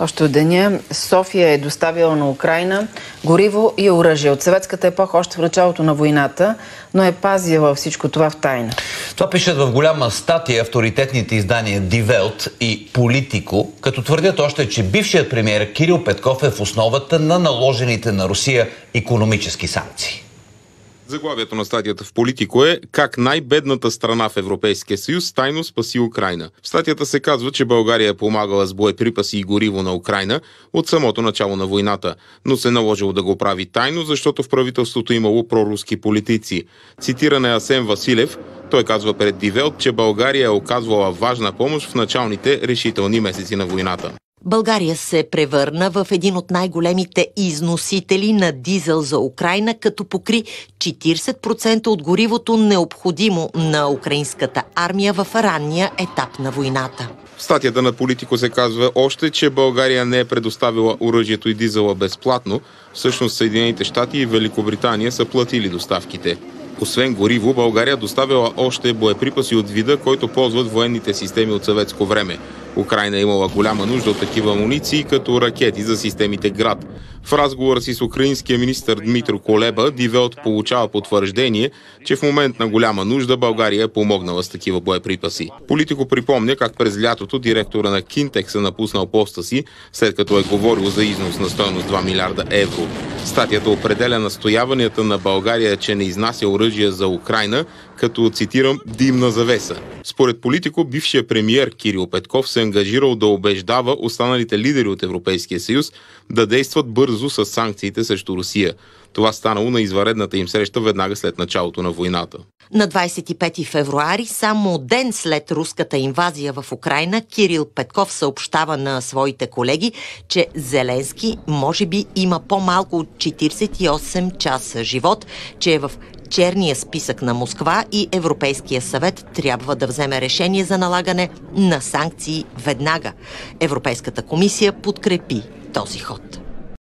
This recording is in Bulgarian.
Още от деня София е доставила на Украйна гориво и оръжие. От съветската епоха, още в началото на войната, но е пазила всичко това в тайна. Това пишат в голяма статия авторитетните издания Die Welt и Politico, като твърдят още, че бившият премиер Кирил Петков е в основата на наложените на Русия икономически санкции. Заглавието на статията в Политико е "Как най-бедната страна в Европейския съюз тайно спаси Украйна". В статията се казва, че България е помагала с боеприпаси и гориво на Украйна от самото начало на войната, но се наложило да го прави тайно, защото в правителството имало проруски политици. Цитиран е Асен Василев. Той казва пред Die Welt, че България е оказвала важна помощ в началните решителни месеци на войната. България се превърна в един от най-големите износители на дизел за Украйна, като покри 40% от горивото необходимо на украинската армия в ранния етап на войната. В статията на Политико се казва още, че България не е предоставила оръжието и дизела безплатно. Всъщност Съединените щати и Великобритания са платили доставките. Освен гориво, България доставила още боеприпаси от вида, който ползват военните системи от съветско време. Украйна е имала голяма нужда от такива амуниции, като ракети за системите Град. В разговора си с украинския министър Дмитро Колеба, Die Welt получава потвърждение, че в момент на голяма нужда България е помогнала с такива боеприпаси. Политико припомня как през лятото директора на Кинтекс е напуснал поста си, след като е говорил за износ на стойност 2 милиарда евро. Статията определя настояванията на България, че не изнася оръжие за Украйна, като, цитирам, "димна завеса". Според Политико, бившият премиер Кирил Петков се ангажирал да убеждава останалите лидери от Европейския съюз да действат бързо с санкциите срещу Русия. Това станало на извънредната им среща веднага след началото на войната. На 25 февруари, само ден след руската инвазия в Украйна, Кирил Петков съобщава на своите колеги, че Зеленски може би има по-малко от 48 часа живот, че е в черния списък на Москва и Европейския съвет трябва да вземе решение за налагане на санкции веднага. Европейската комисия подкрепи този ход.